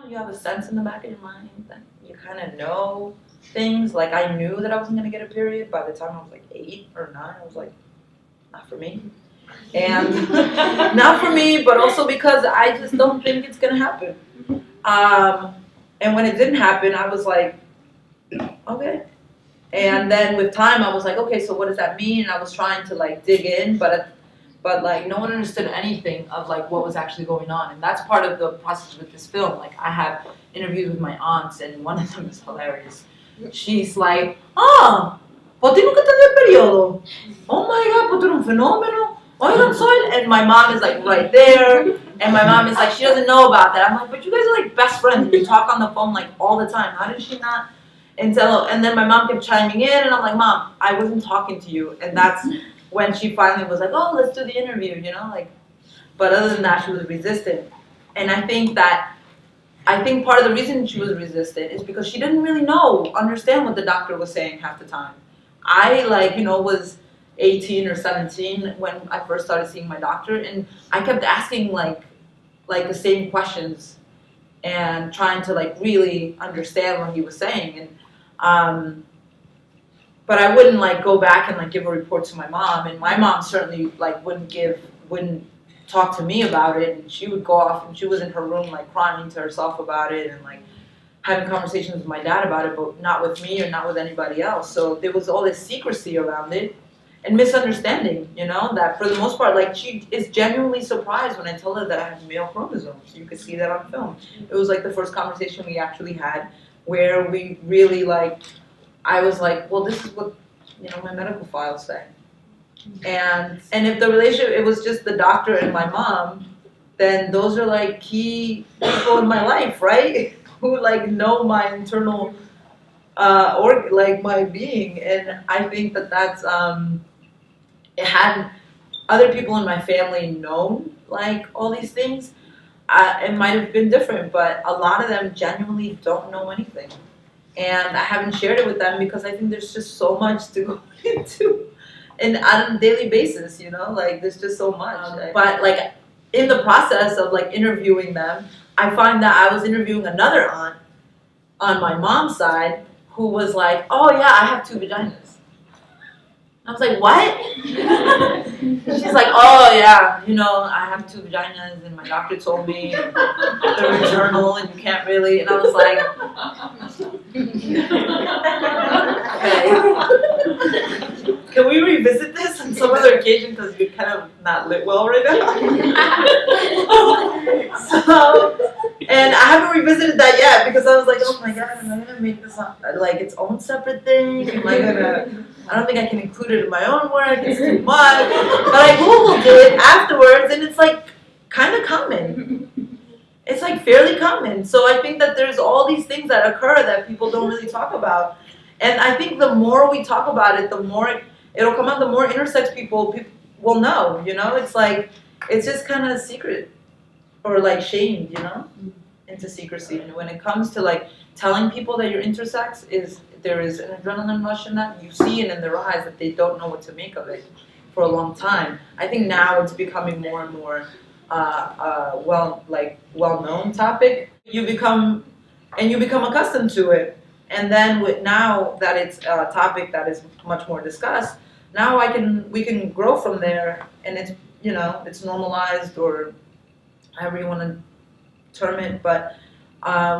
you have a sense in the back of your mind that you kind of know things. Like I knew that I wasn't gonna get a period by the time I was like 8 or 9. I was like, not for me. And not for me, but also because I just don't think it's gonna happen. And when it didn't happen, I was like, okay. And then with time, I was like, okay, so what does that mean? And I was trying to like dig in, but like no one understood anything of like what was actually going on. And that's part of the process with this film. Like I have interviews with my aunts, and one of them is hilarious. She's like, ¿por qué nunca te dio el periodo? Oh my God, pues tú eres un fenómeno. Oigan, soy. And my mom is like right there. And my mom is like, she doesn't know about that. I'm like, but you guys are like best friends. And you talk on the phone like all the time. How did she not? And then my mom kept chiming in, and I'm like, Mom, I wasn't talking to you. And that's when she finally was like, oh, let's do the interview, you know, like. But other than that, she was resistant. And I think part of the reason she was resistant is because she didn't really understand what the doctor was saying half the time. I was 18 or 17 when I first started seeing my doctor, and I kept asking like the same questions and trying to like really understand what he was saying. And but I wouldn't like go back and like give a report to my mom, and my mom certainly like wouldn't talk to me about it, and she would go off and she was in her room like crying to herself about it and like having conversations with my dad about it, but not with me or not with anybody else. So there was all this secrecy around it and misunderstanding, you know, that for the most part, like she is genuinely surprised when I tell her that I have male chromosomes. You could see that on film. It was like the first conversation we actually had where we really like, I was like, well, this is what, you know, my medical files say. And if the relationship, it was just the doctor and my mom, then those are like key people in my life, right? Who like know my internal, or like my being. And I think that's, it hadn't, other people in my family known like all these things, it might have been different, but a lot of them genuinely don't know anything. And I haven't shared it with them because I think there's just so much to go into and on a daily basis, you know, like there's just so much. But like in the process of like interviewing them, I find that I was interviewing another aunt on my mom's side who was like, oh yeah, I have 2 vaginas. I was like, what? She's like, oh yeah, you know, I have 2 vaginas and my doctor told me they're internal and you can't really, and I was like, okay. Can we revisit this on some other occasion because you're kind of not lit well right now? So, and I haven't revisited that yet because I was like, oh my God, am I gonna make this like its own separate thing? I don't think I can include it in my own work, it's too much. But I Googled it afterwards and it's like kind of common. It's like fairly common. So I think that there's all these things that occur that people don't really talk about. And I think the more we talk about it, the more it'll come out, the more intersex people will know, you know? It's like, it's just kind of secret or like shamed, you know, into secrecy. And when it comes to like telling people that you're intersex, there is an adrenaline rush in that. You see it in their eyes that they don't know what to make of it for a long time. I think now it's becoming more and more well-known topic. You become accustomed to it. And then now that it's a topic that is much more discussed, now we can grow from there, and it's, you know, it's normalized or however you want to term it, but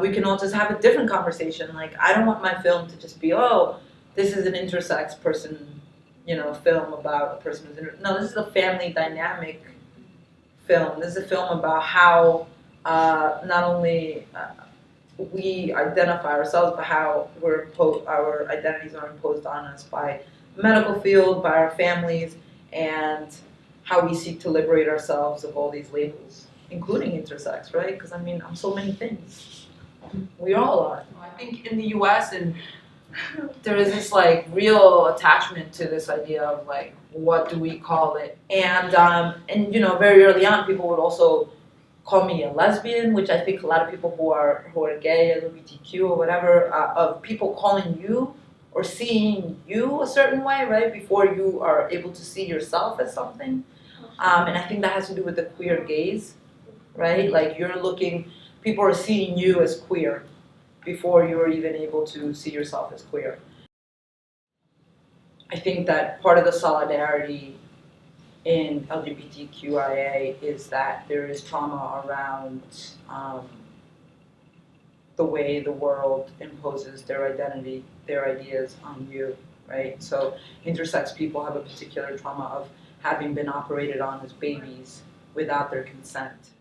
we can all just have a different conversation. Like, I don't want my film to just be, oh, this is an intersex person, you know, film about a person who's no, this is a family dynamic film. This is a film about how not only we identify ourselves, but how our identities are imposed on us by the medical field, by our families, and how we seek to liberate ourselves of all these labels, including intersex, right? Because I mean, I'm so many things. We all are. I think in the U.S. and there is this like real attachment to this idea of like, what do we call it? And you know, very early on, people would also call me a lesbian, which I think a lot of people who are gay, LGBTQ or whatever, of people calling you or seeing you a certain way, right, before you are able to see yourself as something. And I think that has to do with the queer gaze, right? Like you're looking, people are seeing you as queer before you're even able to see yourself as queer. I think that part of the solidarity in LGBTQIA is that there is trauma around the way the world imposes their identity, their ideas on you, right? So intersex people have a particular trauma of having been operated on as babies without their consent.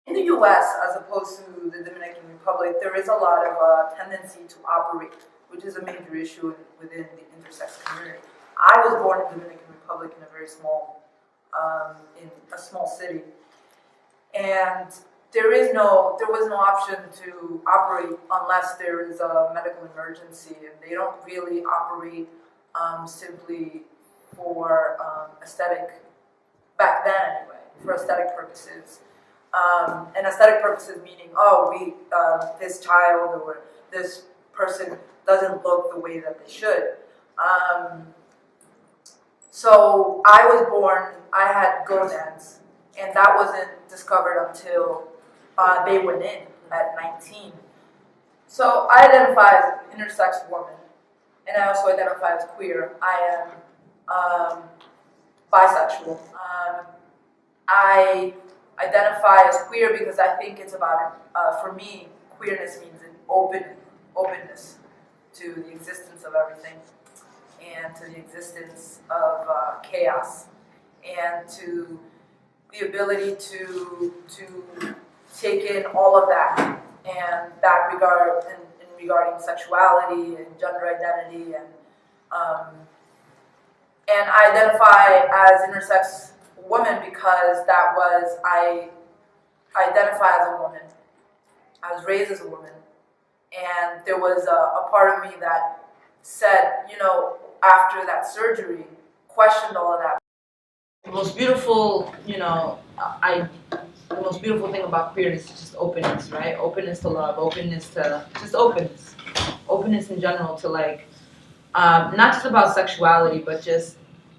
In the US, as opposed to the Dominican Republic, there is a lot of tendency to operate, which is a major issue within the intersex community. I was born in the Dominican Republic in a very small, in a small city, and there was no option to operate unless there is a medical emergency, and they don't really operate simply for aesthetic, back then anyway, for aesthetic purposes. And aesthetic purposes meaning, this child or this person doesn't look the way that they should. So I was born, I had gonads, and that wasn't discovered until they went in at 19. So I identify as an intersex woman, and I also identify as queer. I am bisexual. I identify as queer because I think it's about, for me, queerness means an openness to the existence of everything and to the existence of chaos and to the ability to take in all of that and that regarding sexuality and gender identity and I identify as intersex woman because I identify as a woman. I was raised as a woman, and there was a part of me that said, after that surgery, questioned all of that. The most beautiful, the most beautiful thing about queerness is just openness, right? Openness to love, openness to just openness in general to not just about sexuality, but just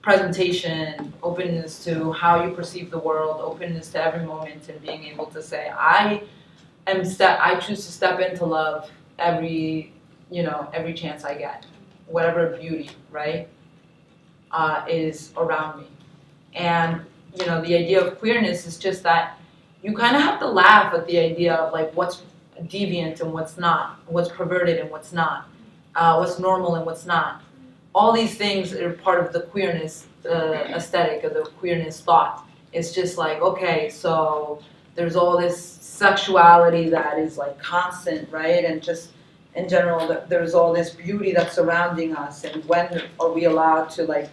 presentation, openness to how you perceive the world, openness to every moment, and being able to say, I choose to step into love every chance I get, whatever beauty, right, is around me. And, the idea of queerness is just that you kind of have to laugh at the idea of what's deviant and what's not, what's perverted and what's not, what's normal and what's not. All these things are part of the queerness aesthetic or the queerness thought. It's just okay, so there's all this sexuality that is constant, right? And just in general, there's all this beauty that's surrounding us. And when are we allowed to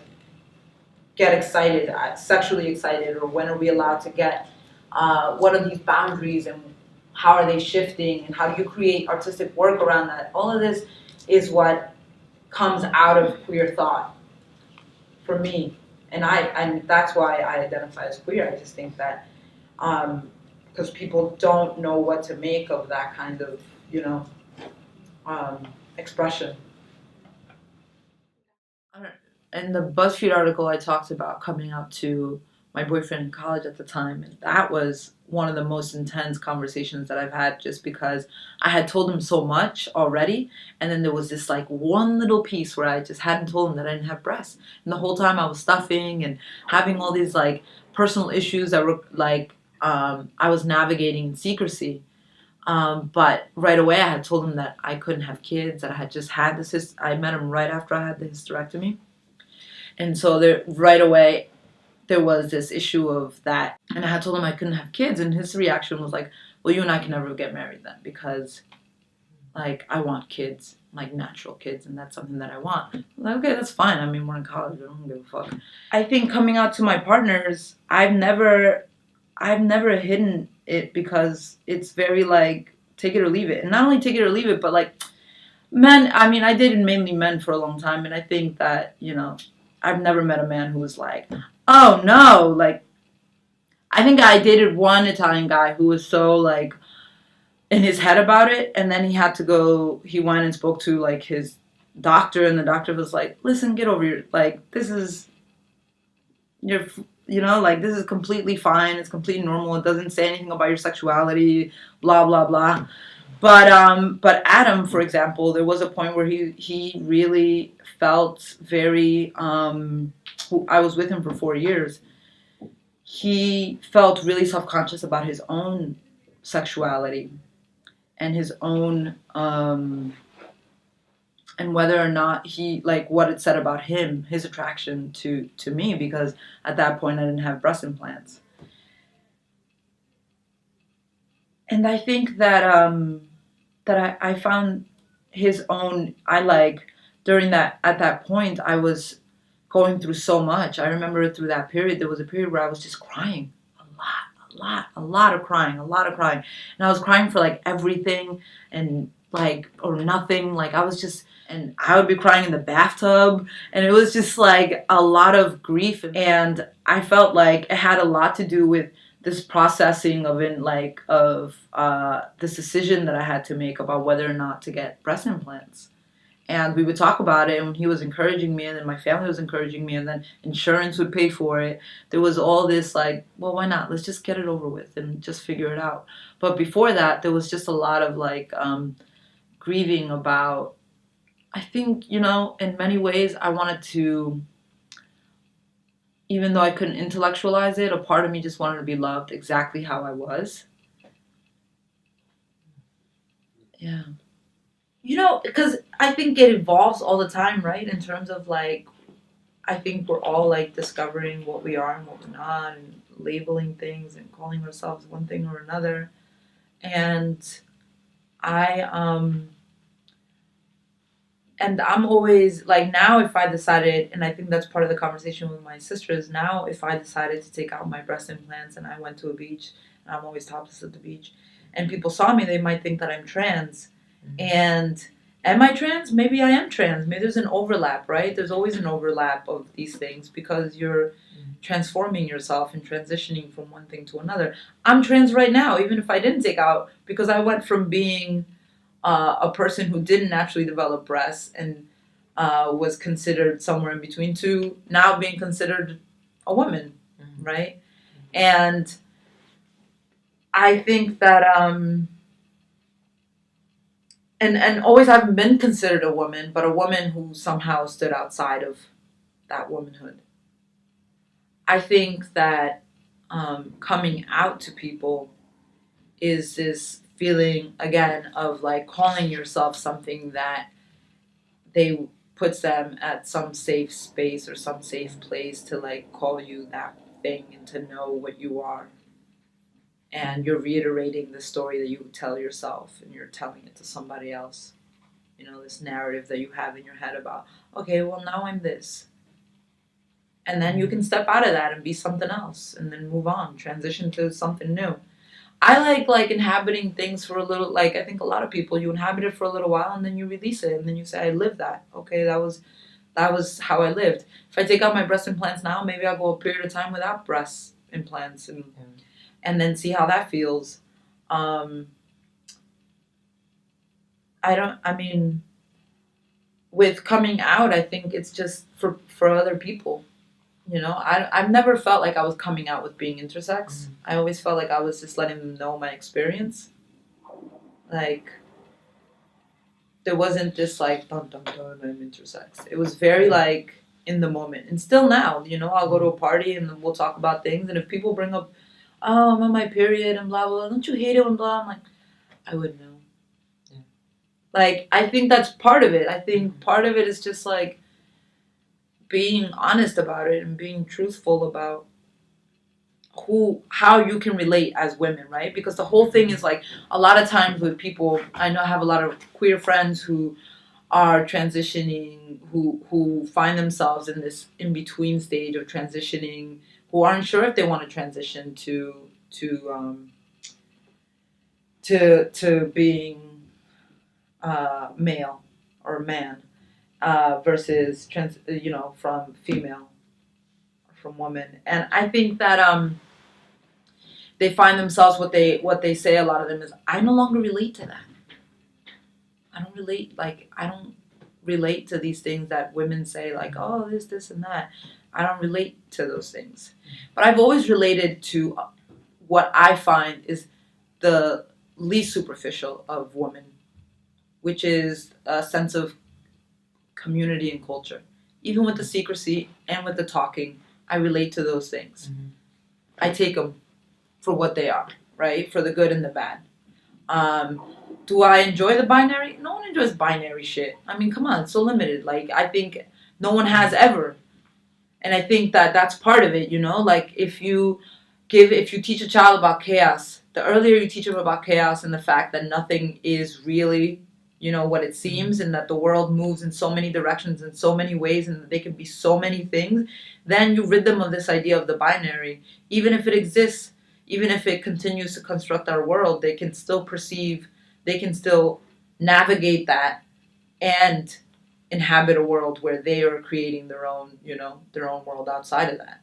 get excited, sexually excited, or when are we allowed to get? What are these boundaries and how are they shifting? And how do you create artistic work around that? All of this is what comes out of queer thought for me, and that's why I identify as queer. I just think that because people don't know what to make of that kind of expression. In the BuzzFeed article, I talked about coming out to my boyfriend in college at the time, and that was one of the most intense conversations that I've had, just because I had told him so much already, and then there was this one little piece where I just hadn't told him that I didn't have breasts, and the whole time I was stuffing and having all these personal issues that were I was navigating in secrecy. But right away I had told him that I couldn't have kids, that I had just had this. I met him right after I had the hysterectomy, and so right away there was this issue of that, and I had told him I couldn't have kids, and his reaction was well, you and I can never get married then, because I want kids, natural kids, and that's something that I want. I'm okay, that's fine. I mean, we're in college, I don't give a fuck. I think coming out to my partners, I've never hidden it, because it's very take it or leave it. And not only take it or leave it, but men, I mean, I dated mainly men for a long time, and I think that, I've never met a man who was oh no, I think I dated one Italian guy who was so in his head about it, and then he went and spoke to his doctor, and the doctor was listen, get over your, this is, you're you know, like, this is completely fine. It's completely normal. It doesn't say anything about your sexuality, blah, blah, blah. But Adam, for example, there was a point where he really felt very, I was with him for 4 years. He felt really self-conscious about his own sexuality and his own, and whether or not he, like, what it said about him, his attraction to me, because at that point I didn't have breast implants. And I think that I found his own, I like, during that, at that point I was going through so much. I remember through that period, there was a period where I was just crying a lot of crying, and I was crying for like everything and like, or nothing. Like, I was just, and I would be crying in the bathtub, and it was just like a lot of grief. And I felt like it had a lot to do with this processing of, in like, of this decision that I had to make about whether or not to get breast implants. And we would talk about it, and he was encouraging me, and then my family was encouraging me, and then insurance would pay for it. There was all this like, well, why not? Let's just get it over with and just figure it out. But before that, there was just a lot of like, grieving about, I think, you know, in many ways I wanted to, even though I couldn't intellectualize it, a part of me just wanted to be loved exactly how I was. Yeah. You know, because I think it evolves all the time, right? In terms of like, I think we're all like discovering what we are and what we're not, and labeling things and calling ourselves one thing or another. And I, and I'm always like, now if I decided, and I think that's part of the conversation with my sisters, now if I decided to take out my breast implants and I went to a beach, and I'm always topless at the beach, and people saw me, they might think that I'm trans. And am I trans? Maybe I am trans. Maybe there's an overlap, right? There's always an overlap of these things because you're transforming yourself and transitioning from one thing to another. I'm trans right now, even if I didn't take out, because I went from being a person who didn't naturally develop breasts and was considered somewhere in between, to now being considered a woman, right? And I think that and always haven't been considered a woman, but a woman who somehow stood outside of that womanhood. I think that coming out to people is this feeling again of like calling yourself something that they puts them at some safe space or some safe place to like call you that thing and to know what you are. And you're reiterating the story that you tell yourself and you're telling it to somebody else. You know, this narrative that you have in your head about, okay, well, now I'm this. And then you can step out of that and be something else and then move on, transition to something new. I like inhabiting things for a little, like, I think a lot of people, you inhabit it for a little while and then you release it and then you say, I lived that. Okay, that was how I lived. If I take out my breast implants now, maybe I'll go a period of time without breast implants and then see how that feels. I mean, with coming out, I think it's just for other people. You know, I've never felt like I was coming out with being intersex. I always felt like I was just letting them know my experience. Like, there wasn't this like, dun dun dun, I'm intersex. It was very like in the moment. And still now, you know, I'll go to a party and we'll talk about things. And if people bring up, oh, I'm on my period and blah, blah, don't you hate it and blah? I'm like, I wouldn't know. Yeah. Like, I think that's part of it. I think part of it is just like being honest about it and being truthful about how you can relate as women, right? Because the whole thing is like, a lot of times with people, I know I have a lot of queer friends who are transitioning, who find themselves in this in-between stage of transitioning, who aren't sure if they want to transition to being male or man, versus from female or from woman. And I think that they find themselves, what they say, a lot of them is, I no longer relate to that. I don't relate to these things that women say, like, oh, this and that. I don't relate to those things. But I've always related to what I find is the least superficial of women, which is a sense of community and culture. Even with the secrecy and with the talking, I relate to those things. I take them for what they are, right? For the good and the bad. Do I enjoy the binary? No one enjoys binary shit. I mean, come on, it's so limited. Like, I think no one has ever. And I think that that's part of it, you know? Like, if you teach a child about chaos, the earlier you teach them about chaos and the fact that nothing is really, you know, what it seems, and that the world moves in so many directions in so many ways and that they can be so many things, then you rid them of this idea of the binary. Even if it exists, even if it continues to construct our world, they can still navigate that and inhabit a world where they are creating their own, you know, their own world outside of that.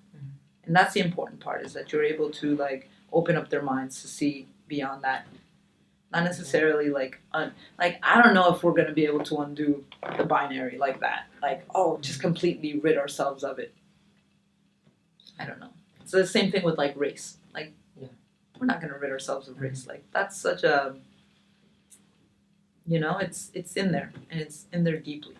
And that's the important part, is that you're able to, like, open up their minds to see beyond that. Not necessarily, like, I don't know if we're going to be able to undo the binary like that. Like, oh, just completely rid ourselves of it. I don't know. It's the same thing with, like, race. Like, we're not going to rid ourselves of race. Like, that's such a, you know, it's in there, and it's in there deeply.